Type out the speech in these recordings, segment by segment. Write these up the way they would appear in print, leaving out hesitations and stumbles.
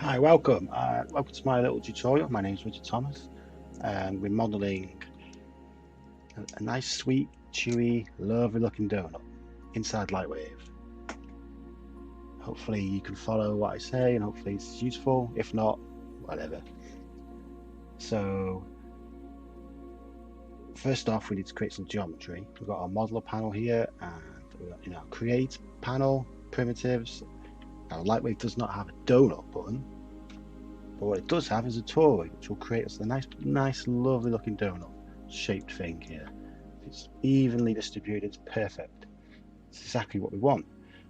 Hi, welcome. Welcome to my little tutorial. My name is Richard Thomas, and we're modelling a nice, sweet, chewy, lovely looking donut inside Lightwave. Hopefully you can follow what I say and hopefully it's useful. If not, whatever. So first off, we need to create some geometry. We've got our modeler panel here and we've got, create panel, primitives. Now Lightwave does not have a donut button, but what it does have is a tool which will create us a nice, lovely looking donut shaped thing here. It's evenly distributed, it's perfect. It's exactly what we want.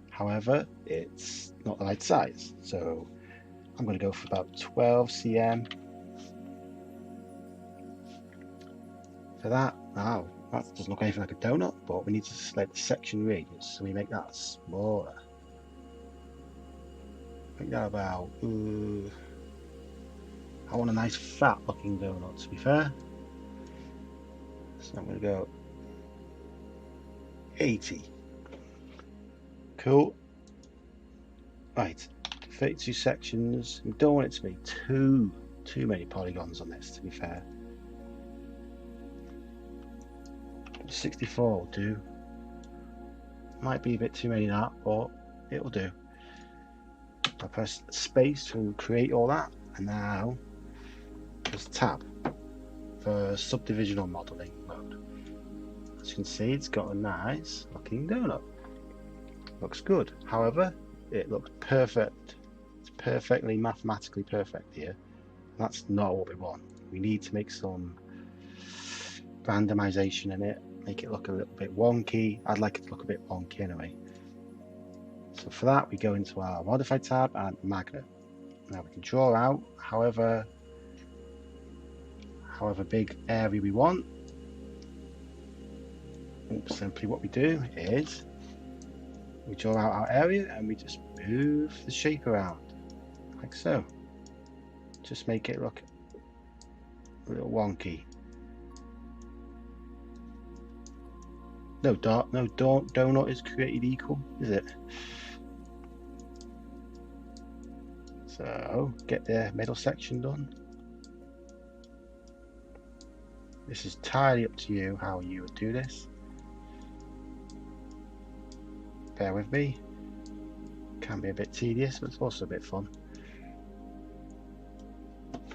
However, it's not the right size. So I'm going to go for about 12 cm for that. Now, that doesn't look anything like a donut, but we need to select the section radius, so we make that smaller. Make that about, I want a nice fat looking donut, to be fair. So I'm going to go 80. Cool. Right, 32 sections. We don't want it to be too many polygons on this, to be fair. 64 will do. Might be a bit too many of that, but it'll do. I press space to create all that, and now press tab for subdivisional modeling mode. As you can see, it's got a nice looking donut. Looks good. However, it looks perfect. It's perfectly mathematically perfect here. That's not what we want. We need to make some randomization in it, make it look a little bit wonky. I'd like it to look a bit wonky anyway. So for that, we go into our modify tab and magnet. Now we can draw out however big area we want. Simply what we do is we draw out our area and we just move the shape around like so. Just make it look a little wonky. No donut is created equal, is it? So get the middle section done. This is entirely up to you how you would do this. Bear with me. Can be a bit tedious, but it's also a bit fun.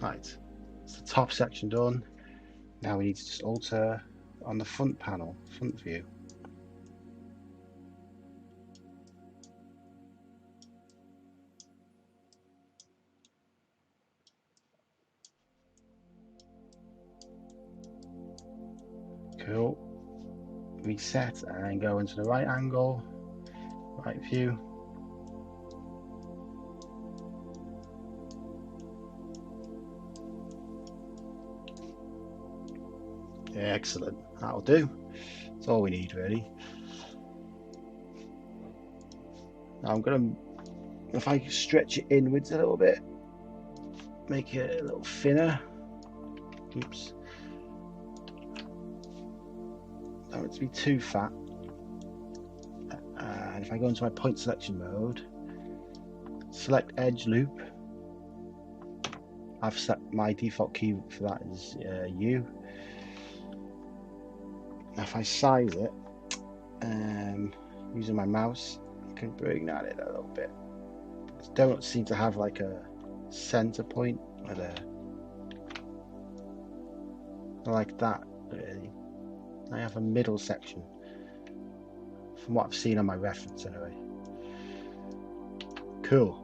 Right, it's the top section done. Now we need to just alter on the front panel, front view. Cool. Reset and then go into the right angle, right view. Yeah, excellent. That'll do. That's all we need really. Now I'm gonna, if I stretch it inwards a little bit, make it a little thinner. Oops. Don't want it to be too fat. And if I go into my point selection mode, select edge loop. I've set my default key for that is U. Now if I size it, using my mouse, I can bring that in a little bit. Don't seem to have like a center point like that really. I have a middle section from what I've seen on my reference anyway. Cool.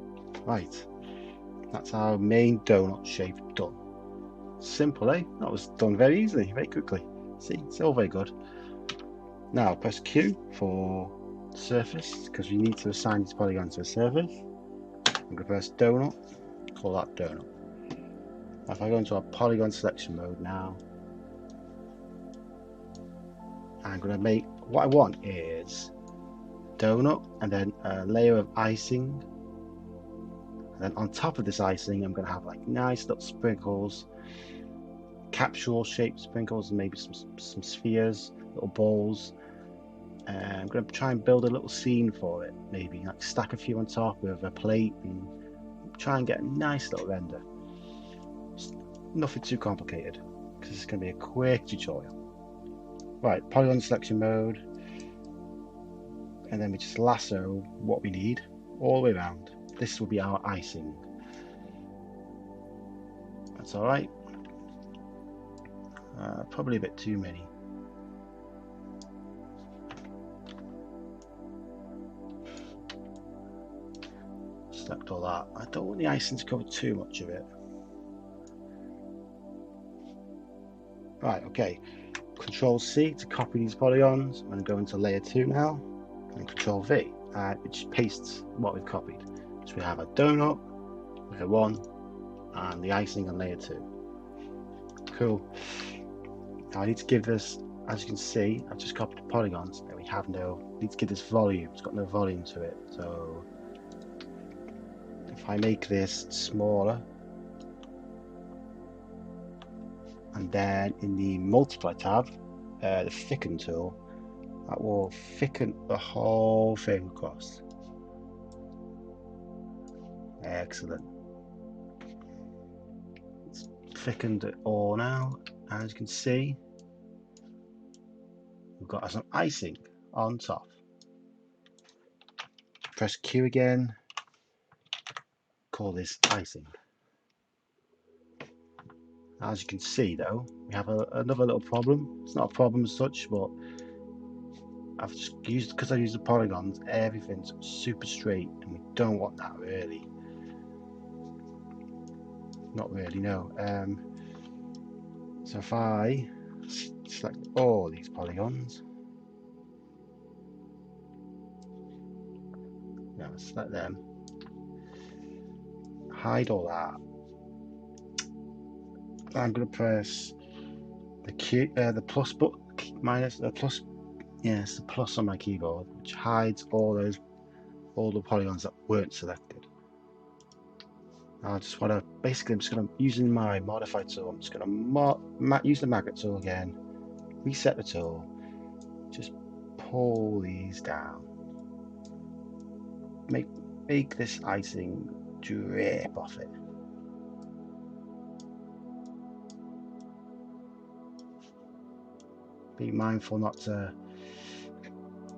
Right, that's our main donut shape done. Simple, eh? That was done very easily, very quickly. See, it's all very good. Now press Q for surface because we need to assign this polygon to a surface. I'm going to press donut, call that donut. Now if I go into our polygon selection mode now, I'm going to make, what I want is donut and then a layer of icing, and then on top of this icing I'm going to have like nice little sprinkles, capsule shaped sprinkles, and maybe some spheres, little balls. I'm going to try and build a little scene for it, maybe like stack a few on top with a plate and try and get a nice little render. Just nothing too complicated, because it's going to be a quick tutorial. Right, polygon selection mode, and then we just lasso what we need all the way around. This will be our icing. That's all right. Probably a bit too many. Select all that. I don't want the icing to cover too much of it. Right, okay. Control C to copy these polygons. I'm going to go into layer 2 now, and Control V, which pastes what we've copied. So we have a donut, layer 1, and the icing on layer 2. Cool. Now I need to give this, as you can see, I've just copied the polygons, and we need to give this volume. It's got no volume to it. So if I make this smaller, and then in the multiply tab, the thicken tool, that will thicken the whole thing across. Excellent. It's thickened it all now. As you can see, we've got some icing on top. Press Q again. Call this icing. As you can see, though, we have another little problem. It's not a problem as such, but I've just used, because I used the polygons, everything's super straight, and we don't want that really. Not really, no. So if I select all these polygons, now select them, hide all that. I'm going to press the plus button, minus the plus. Yes, the plus on my keyboard, which hides all the polygons that weren't selected. I just want to basically, I'm just going to, using my modify tool, I'm just going to use the magnet tool again, reset the tool, just pull these down, make this icing drip off it. Be mindful not to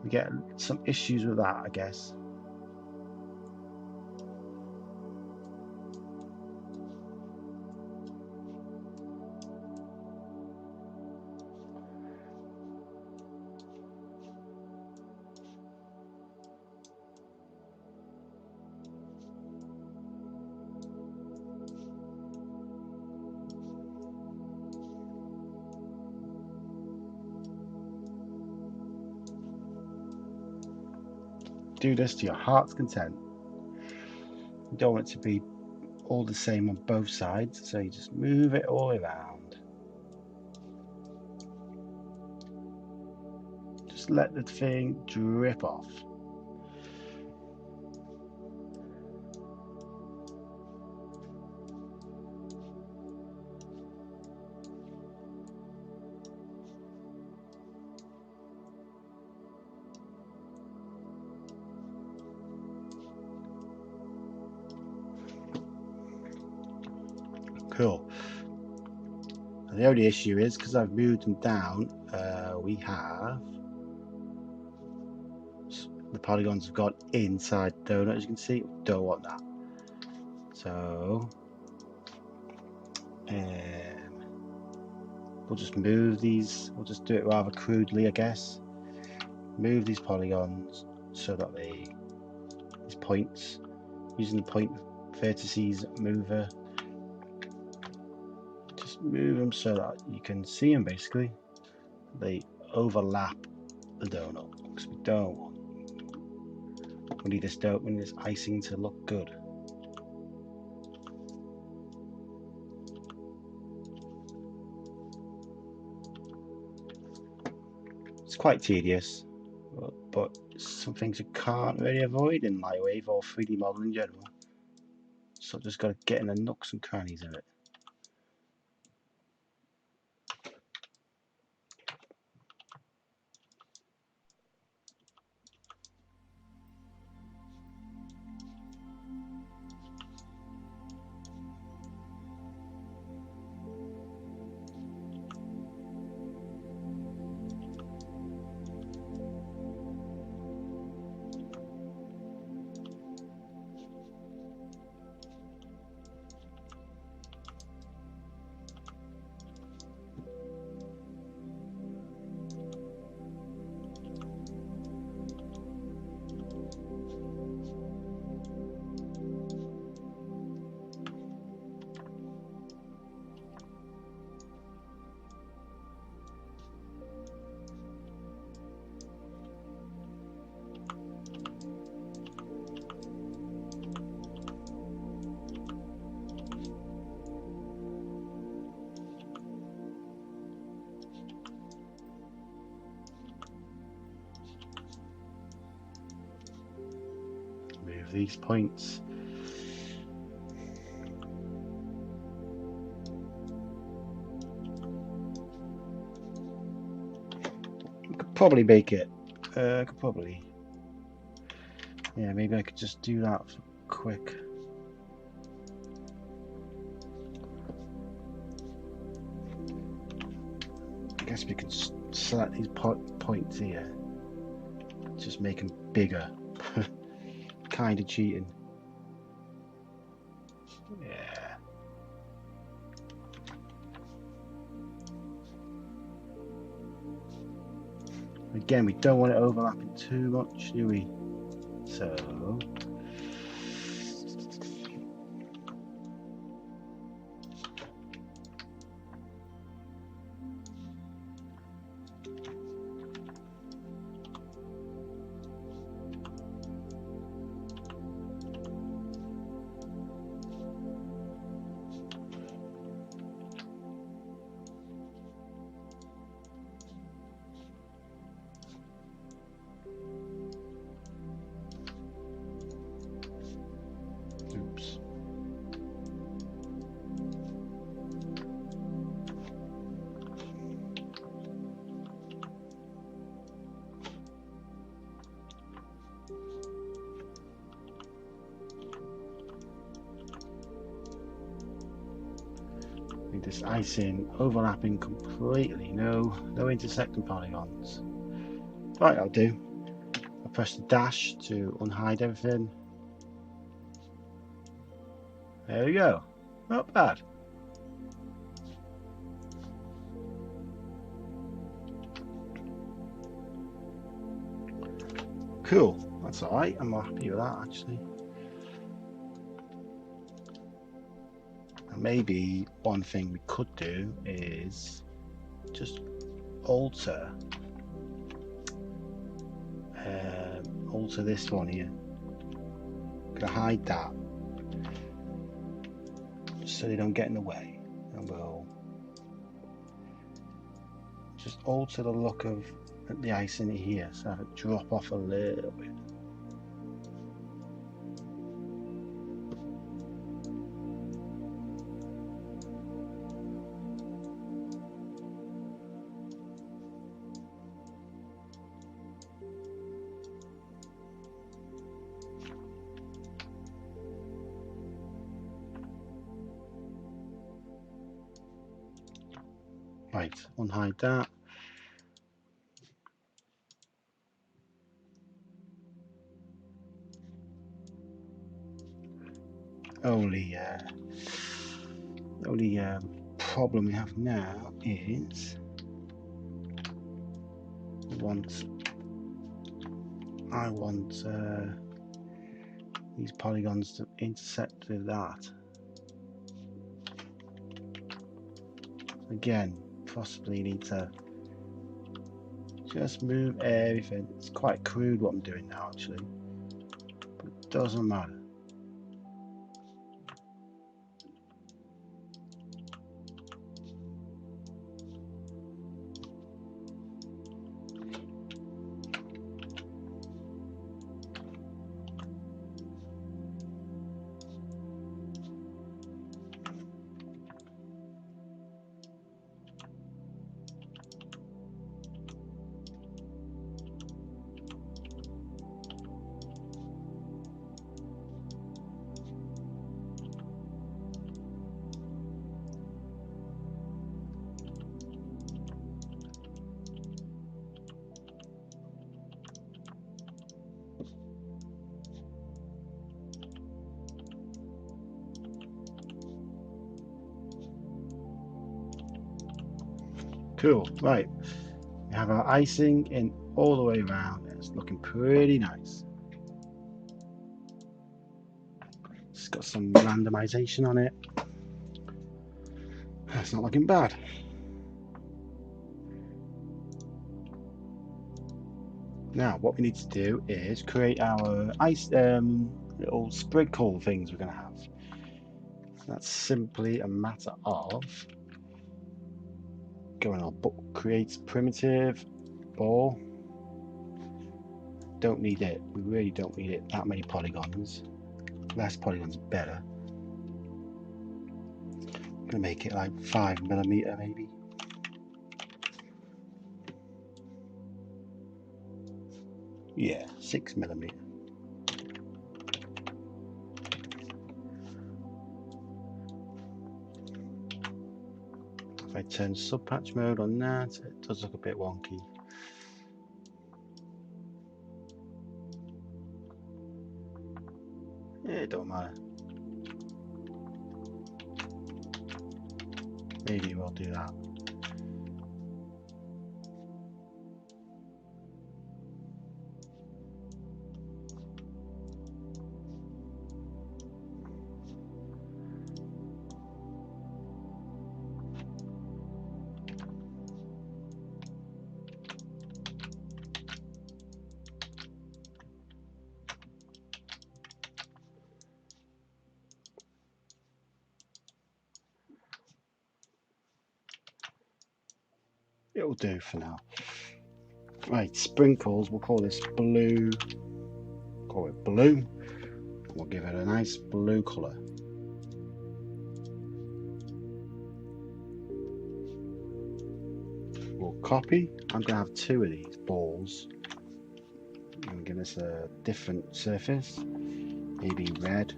get some issues with that, I guess. Do this to your heart's content. You don't want it to be all the same on both sides, so you just move it all around. Just let the thing drip off. Cool. And the only issue is, because I've moved them down, we have the polygons have got inside the donut, as you can see. We don't want that. So we'll just move these, we'll just do it rather crudely, I guess. Move these polygons so that these points, using the point vertices mover, just move them so that you can see them basically. They overlap the donut, because we don't want, we need this icing to look good. It's quite tedious, but some things you can't really avoid in Lightwave or 3D modeling in general. So just got to get in the nooks and crannies of it. of these points. I could probably make it. I could probably. Yeah, maybe I could just do that quick. I guess we could select these points here. Just make them bigger. Kind of cheating. Yeah. Again, we don't want it overlapping too much, do we? So oops. With this icing overlapping completely, no intersecting polygons. Right, I'll do. I'll press the dash to unhide everything. There we go. Not bad. Cool. That's alright. I'm happy with that actually. And maybe one thing we could do is just alter this one here. I'm gonna hide that so they don't get in the way, and we'll just alter the look of the icing here, so have it drop off a little bit. Right, unhide that. Only problem we have now is I want these polygons to intersect with that. Again, possibly need to just move everything. It's quite crude what I'm doing now actually, but it doesn't matter. Cool, right. We have our icing in all the way around. It's looking pretty nice. It's got some randomization on it. That's not looking bad. Now, what we need to do is create our little sprinkle things we're going to have. That's simply a matter of going on create primitive ball, don't need it. We really don't need it that many polygons. Less polygons better. I'm gonna make it like 5mm maybe. Yeah, 6mm. If I turn subpatch mode on that, it does look a bit wonky. It don't matter. Maybe we'll do that. It'll do for now. Right, sprinkles, we'll call this blue. Call it blue. We'll give it a nice blue colour. We'll copy. I'm going to have 2 of these balls. And give us a different surface. Maybe red.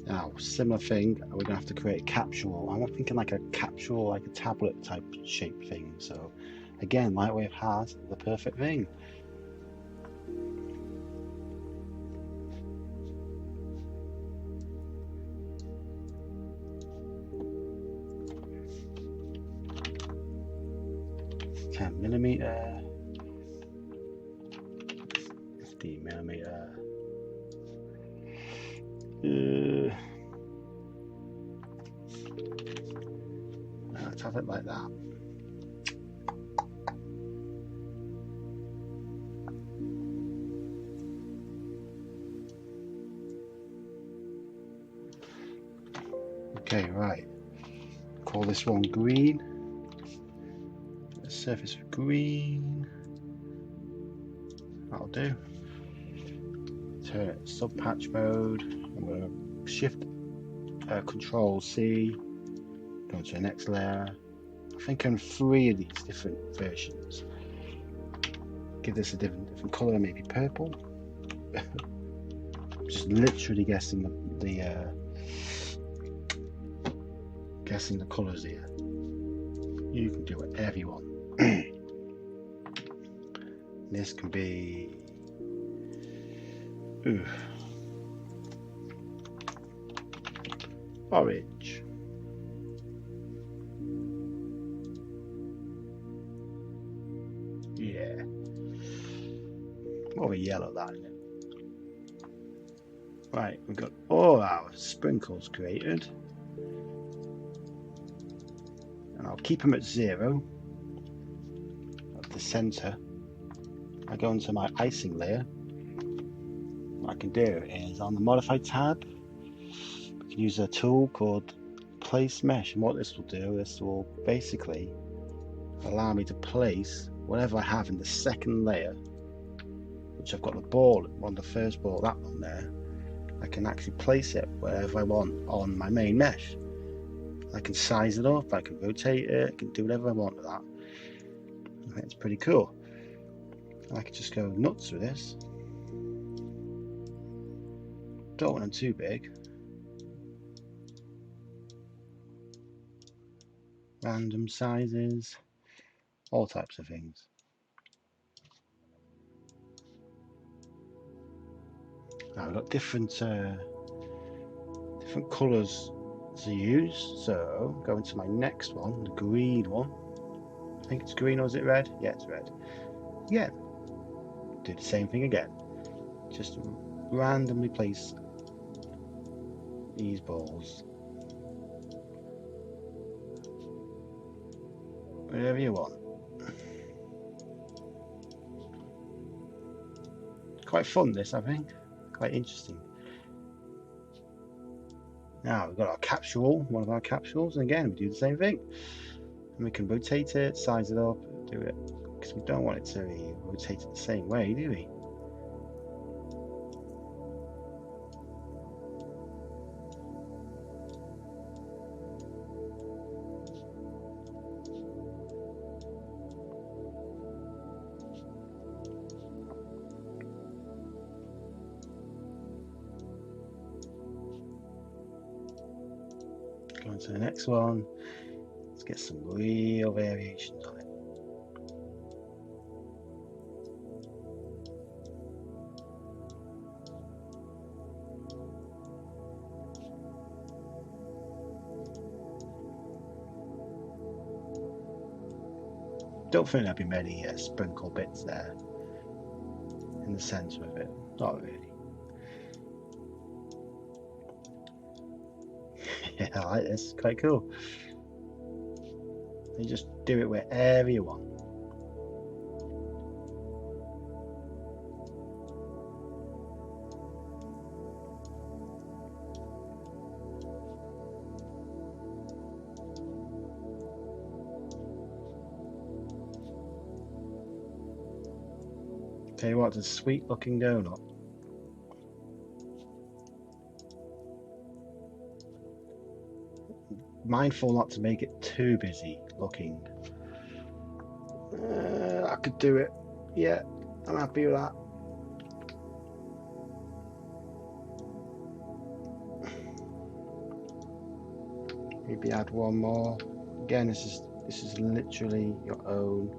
Now, similar thing, we're going to have to create a capsule. I'm thinking like a capsule, like a tablet type shape thing. So, again, Lightwave has the perfect thing. $10mm, 15mm. Let's have it like that. Okay, right. Call this one green. The surface of green. That'll do. Turn it subpatch mode. I'm going to shift Control C. Go to the next layer. I think on 3 of these different versions. Give this a different colour, maybe purple. Just literally guessing the colours here. You can do whatever you want. This can be orange. Yeah. More of a yellow, that, isn't it? Right, we've got all our sprinkles created. And I'll keep them at 0 at the center. I go into my icing layer. What I can do is on the modify tab, we can use a tool called place mesh, and what this will do is will basically allow me to place whatever I have in the second layer, which I've got the ball on the first ball, that one there. I can actually place it wherever I want on my main mesh. I can size it up, I can rotate it, I can do whatever I want with that. I think it's pretty cool. I can just go nuts with this. Don't want them too big. Random sizes, all types of things. Now I've got different colours to use, so go into my next one, the green one. I think it's green, or is it red? Yeah, it's red. Yeah, do the same thing again. Just randomly place these balls wherever you want. Quite fun, this, I think. Quite interesting. Now we've got our capsule, one of our capsules, and again we do the same thing. And we can rotate it, size it up, do it, because we don't want it to rotate it the same way, do we? Go on to the next one. Let's get some real variations on it. Don't think there'll be many sprinkle bits there in the centre of it. Not really. Yeah, I like this. Quite cool. You just do it wherever you want. Tell you what, it's a sweet looking donut. Mindful not to make it too busy looking. I could do it. Yeah, I'm happy with that. Maybe add one more. Again, this is literally your own.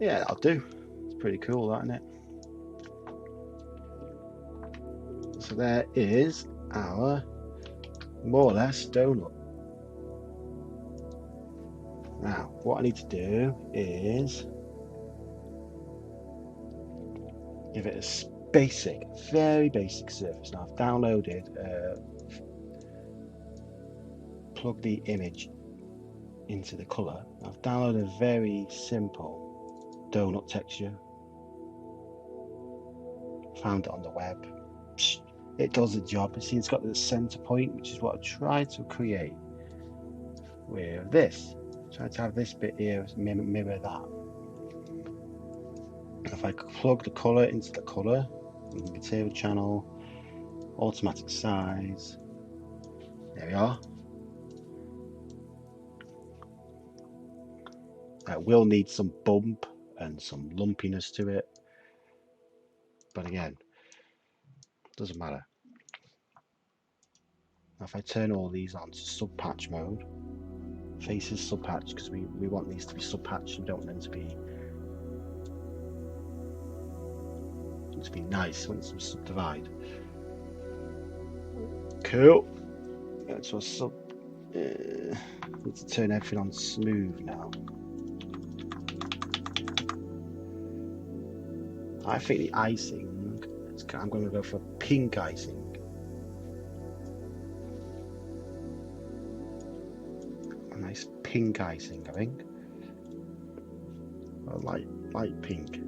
Yeah, that'll do. It's pretty cool, that, isn't it? So there is our more or less donut. Now, what I need to do is give it a basic, very basic surface. Now I've downloaded, plug the image into the colour. I've downloaded a very simple donut texture. Found it on the web. It does the job. You see, it's got the centre point, which is what I tried to create with this. Try to have this bit here mirror that. If I plug the colour into the colour, material channel, automatic size, there we are. It will need some bump and some lumpiness to it, but again, doesn't matter. Now if I turn all these on to sub-patch mode, faces sub-patch, because we want these to be sub-patched, we don't want them to be nice, we want them to subdivide. Cool. So need to turn everything on smooth now. I think the icing, I'm going to go for pink icing. A nice pink icing, I think. A light pink.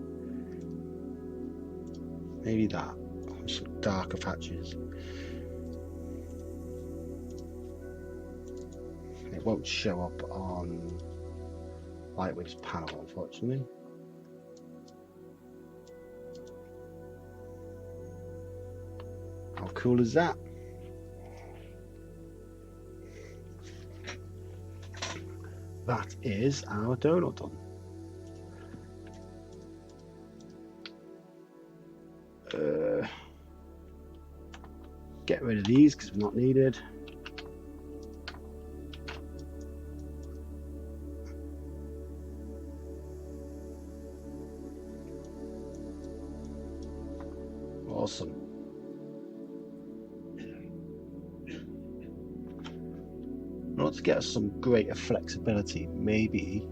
Maybe that. Some darker patches. It won't show up on Lightwave's panel, unfortunately. How cool is that? That is our donut done. Get rid of these because they're not needed. Awesome. In order to get us some greater flexibility, maybe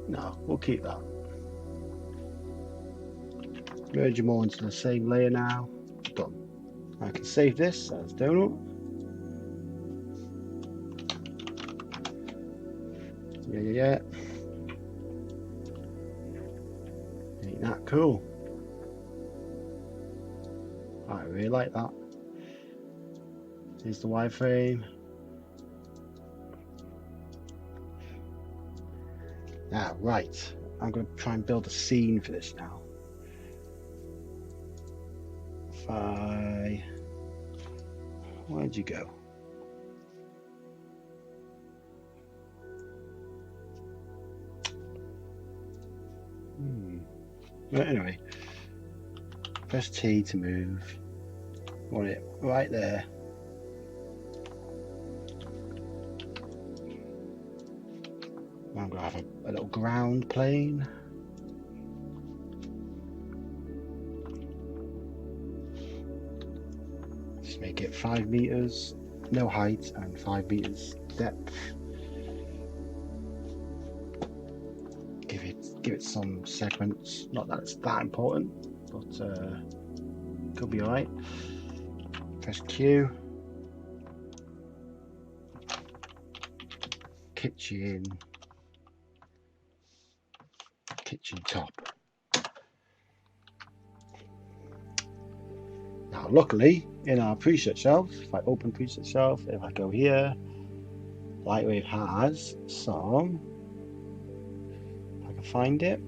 no, we'll keep that. Merge them all into the same layer now. Done. I can save this as donut. Yeah. Ain't that cool? I really like that. Here's the wireframe. Right. I'm going to try and build a scene for this now. Where'd you go? But anyway, press T to move. Want it right there. I'm going to have a little ground plane. Just make it 5 meters, no height, and 5 meters depth. Give it some segments. Not that it's that important, but could be alright. Press Q. Kitchen top. Now, luckily, in our preset shelf, if I open preset shelf, if I go here, Lightwave has some. If I can find it,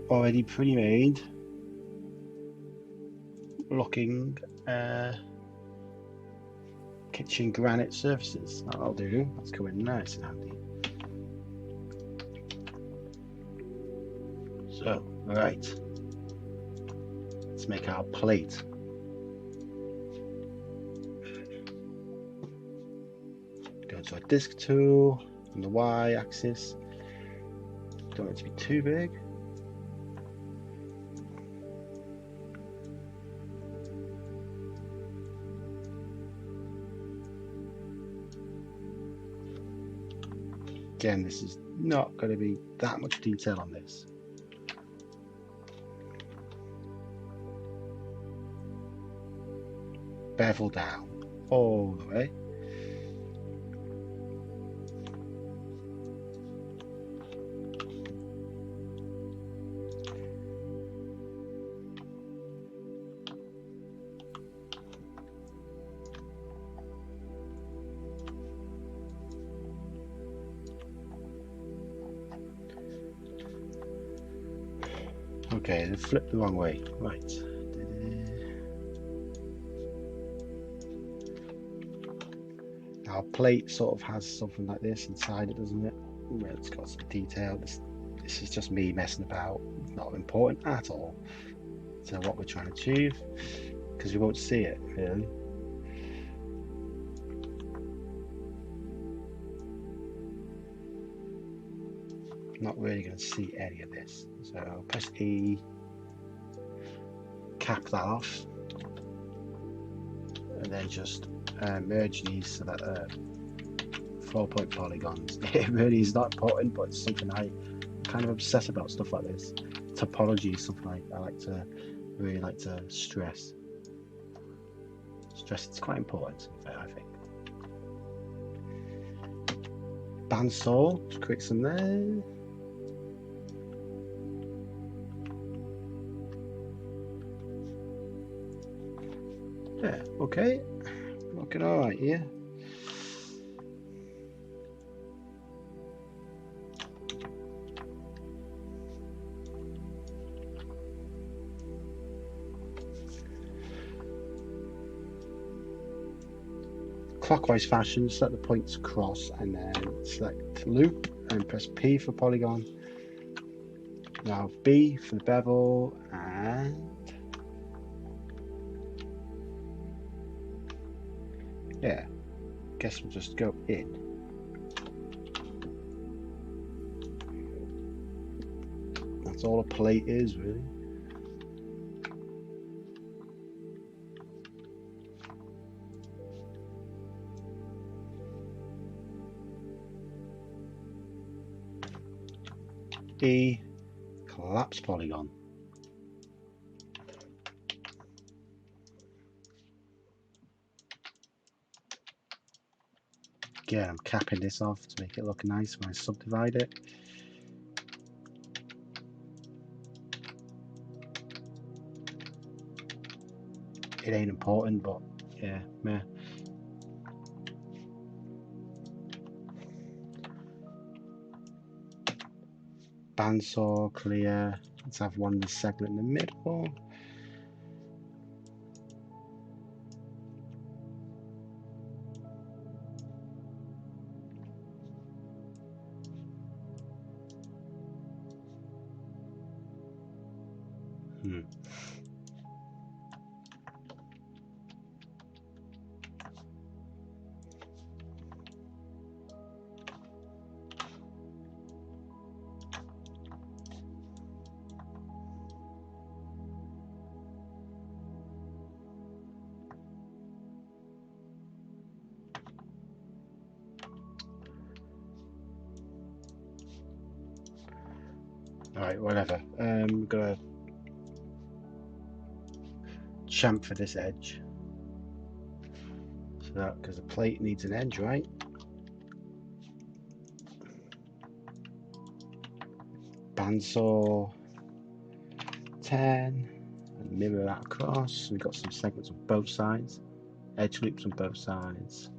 already pre-made looking kitchen granite surfaces. That'll do. That's coming nice and handy. So, right, let's make our plate. Go to our disc tool on the Y-axis. Don't want it to be too big. Again, this is not going to be that much detail on this. Bevel down all the way. Okay, they flipped the wrong way. Right. Our plate sort of has something like this inside it, doesn't it? Well, it's got some detail. This is just me messing about. Not important at all to what we're trying to achieve, because we won't see it really. Not really going to see any of this. So press E, cap that off, and then just merge these so that 4-point polygons. It really is not important, but it's something I'm kind of obsessed about. Stuff like this. Topology is something I really like to stress. It's quite important, I think. Bandsaw, just create some there. Yeah, okay. Looking alright here. Clockwise fashion, select the points across and then select loop and press P for polygon. Now B for the bevel and yeah, guess we'll just go in. That's all a plate is really. E, collapse polygon. Again, I'm capping this off to make it look nice when I subdivide it. It ain't important, but yeah, meh. Bandsaw, clear. Let's have one segment in the middle. Alright, whatever. We're gonna chamfer this edge. So that, because the plate needs an edge, right? Bandsaw 10 and mirror that across. We've got some segments on both sides, edge loops on both sides.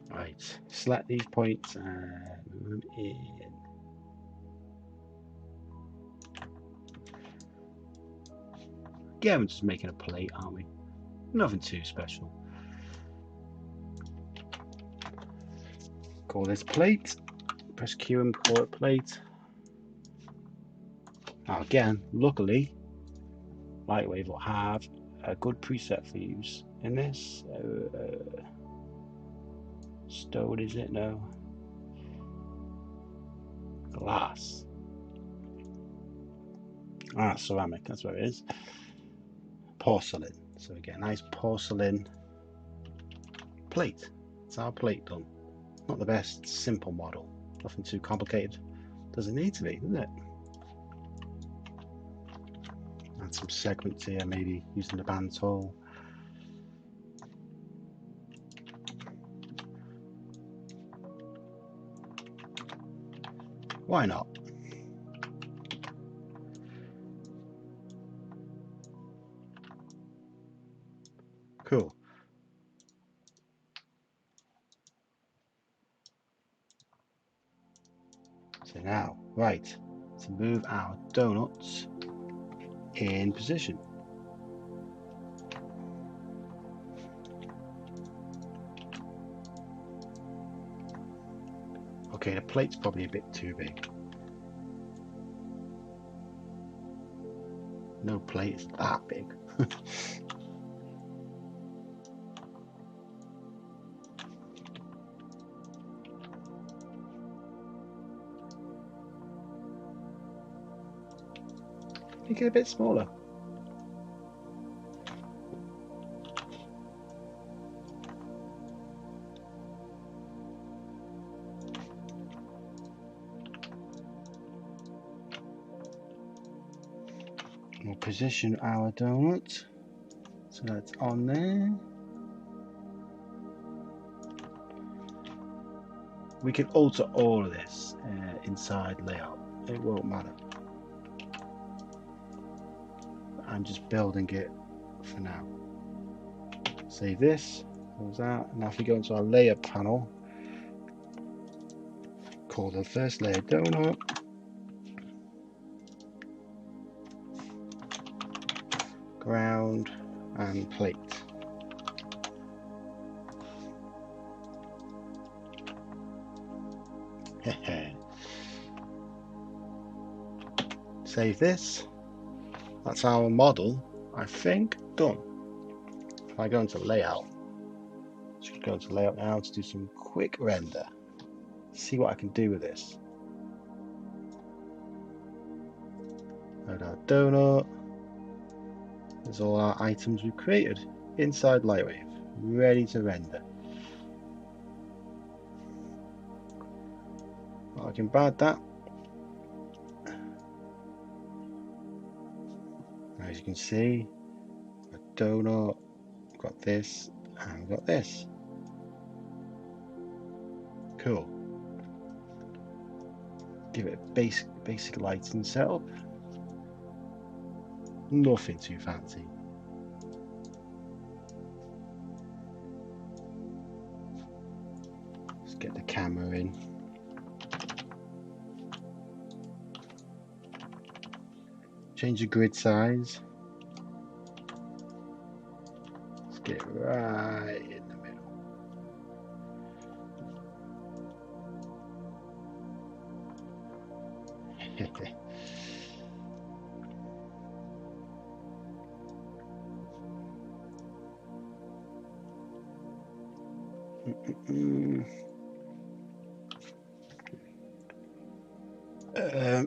Right, select these points and move them in. Yeah, we're just making a plate, aren't we? Nothing too special. Call this plate. Press Q and call it plate. Now again, luckily, Lightwave will have a good preset for use in this. Stone, is it? No. Glass. Ah, ceramic, that's where it is. Porcelain. So we get a nice porcelain plate. It's our plate done. Not the best simple model. Nothing too complicated. Doesn't need to be, does it? Add some segments here, maybe using the band tool. Why not? Cool. So now, right, to move our donuts in position. Okay, the plate's probably a bit too big. No plate is that big. Make it a bit smaller. We'll position our donut so that's on there. We can alter all of this inside layout. It won't matter. I'm just building it for now. Save this, close that. Now if we go into our layer panel, call the first layer donut. Ground and plate. Save this. That's our model, I think, done. If I go into layout, I should go into layout now to do some quick render. See what I can do with this. Load our donut. There's all our items we've created. inside Lightwave, ready to render. I can bad that. As you can see, a donut, got this, and got this. Cool. Give it a basic lighting setup. Nothing too fancy. Let's get the camera in. Change the grid size. Let's get it right in the middle.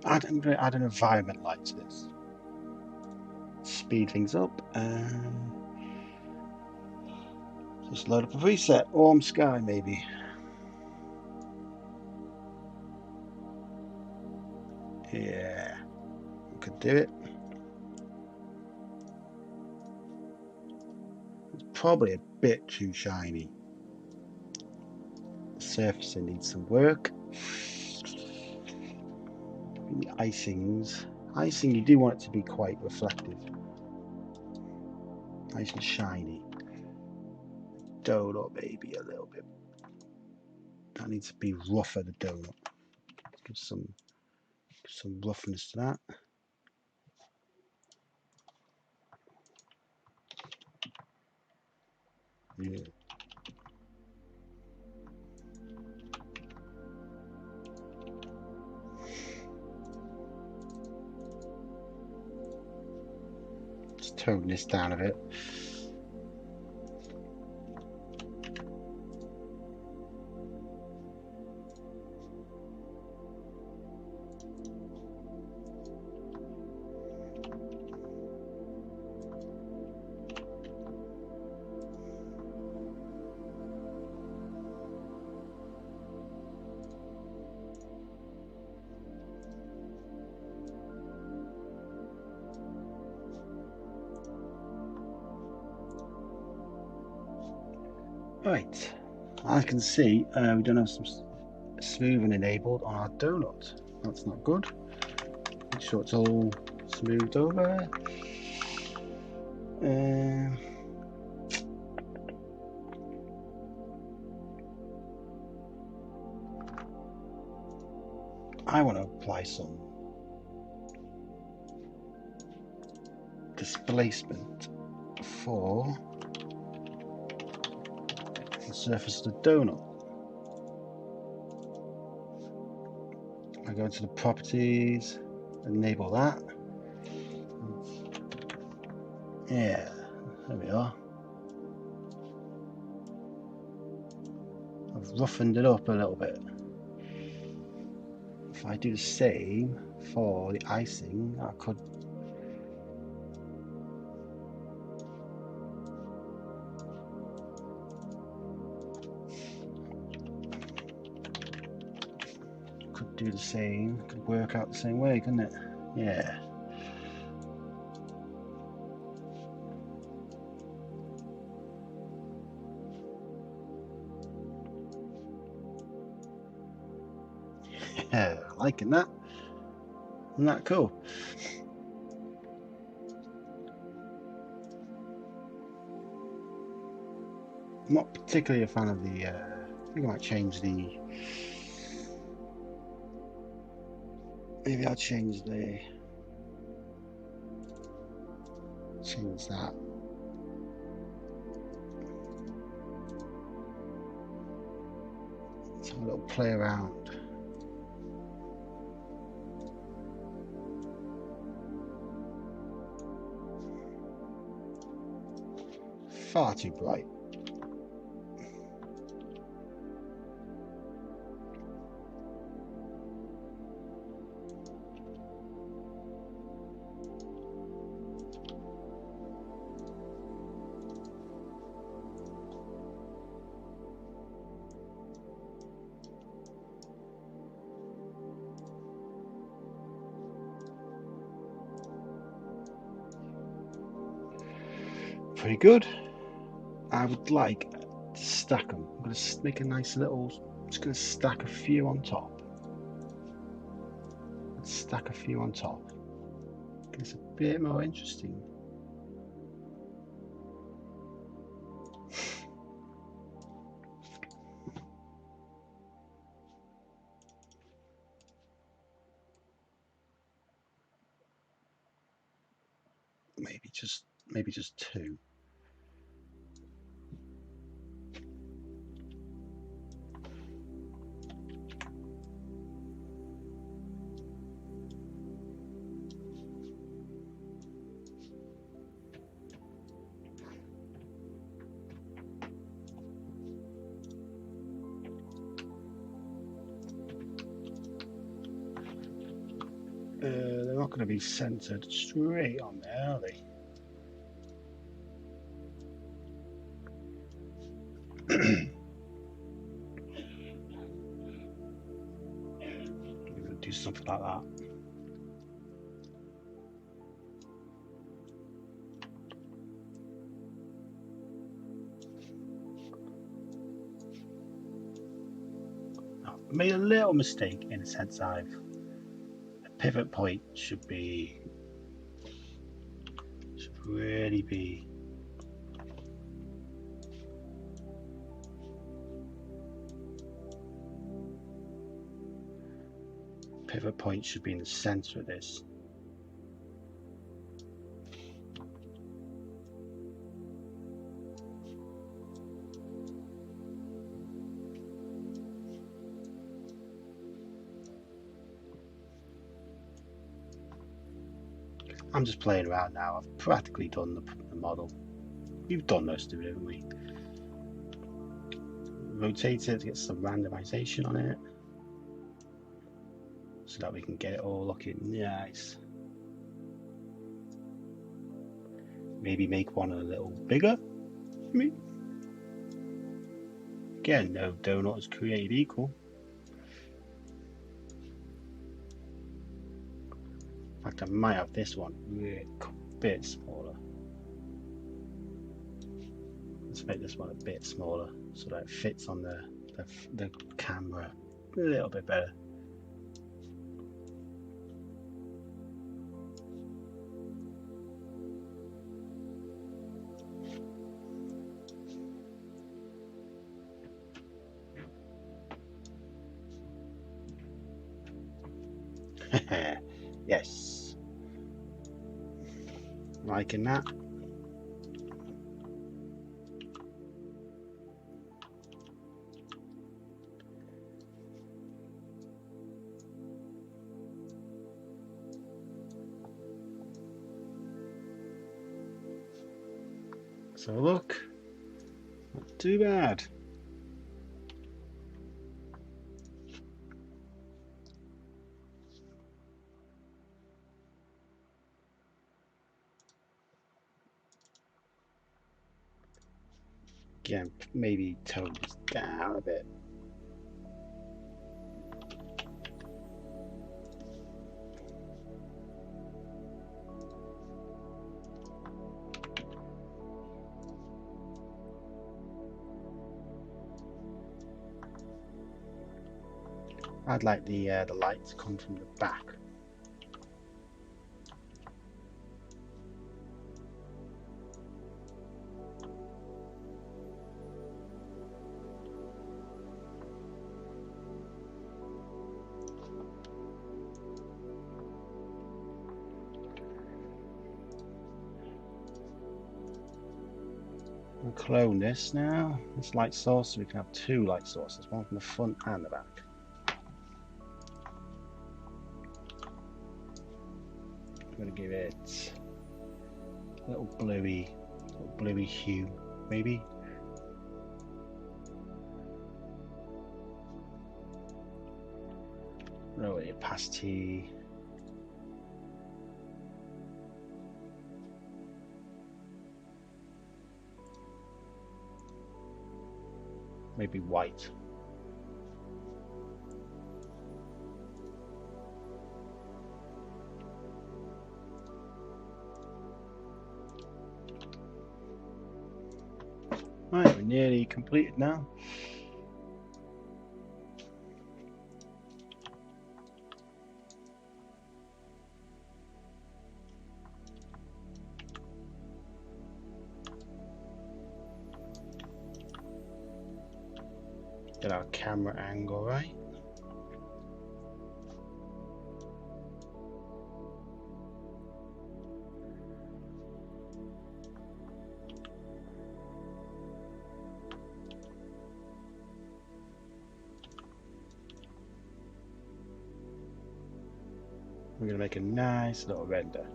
I'm going to add an environment light to this. Speed things up and just load up a preset. Warm sky, maybe. Yeah, we could do it. It's probably a bit too shiny. The surfacing needs some work. The icing, you do want it to be quite reflective, nice and shiny. Donut maybe a little bit. That needs to be rougher, the donut. Give some roughness to that. Yeah. Just tone this down a bit. Right, I can see we don't have some smoothing enabled on our donut. That's not good. Make sure it's all smoothed over. I want to apply some displacement for the surface of the donut. I go into the properties, enable that. Yeah, there we are. I've roughened it up a little bit. If I do the same for the icing, I could do the same, could work out the same way, couldn't it? Yeah. Yeah, liking that. Isn't that cool? I'm not particularly a fan of the, I think I might change the, maybe I'll change that. Let's have a little play around. Far too bright. pretty good. I would like to stack them. I'm going to make a nice little, just going to stack a few on top. Let's stack a few on top. It's a bit more interesting. Maybe just two. They're not going to be centered straight on there, are they? I'm going to do something like that. I made a little mistake in a sense. A pivot point should really be pivot point should be in the center of this. I'm just playing around now. I've practically done the model. We've done most of it, haven't we? Rotate it to get some randomization on it so that we can get it all looking nice. Maybe make one a little bigger. Again, no donut is created equal. In fact, I might have this one a bit smaller. Let's make this one a bit smaller so that it fits on the camera a little bit better. Yes, liking that. So look, not too bad. Again, maybe tone this down a bit. I'd like the light to come from the back. We'll clone this now. This light source, so we can have two light sources, one from the front and the back. I'm going to give it a little bluey hue, maybe. Lower the opacity. Maybe white. Right, we're nearly completed now. Get our camera angle right. We're going to make a nice little render.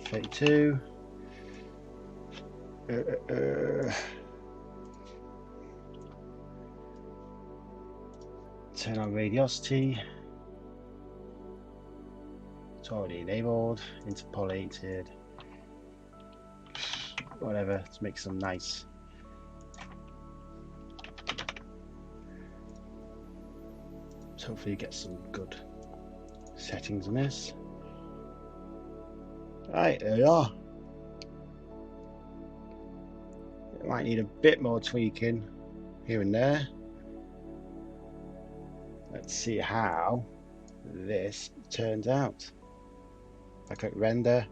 32. Turn on radiosity. It's already enabled. Interpolated. Whatever, to make some nice. So hopefully you get some good settings on this. Right, there we are. It might need a bit more tweaking here and there. Let's see how this turns out. If I click render,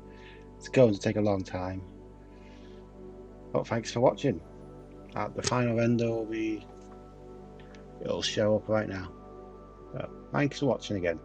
it's going to take a long time. But thanks for watching. The final render will be, it'll show up right now. So, thanks for watching again.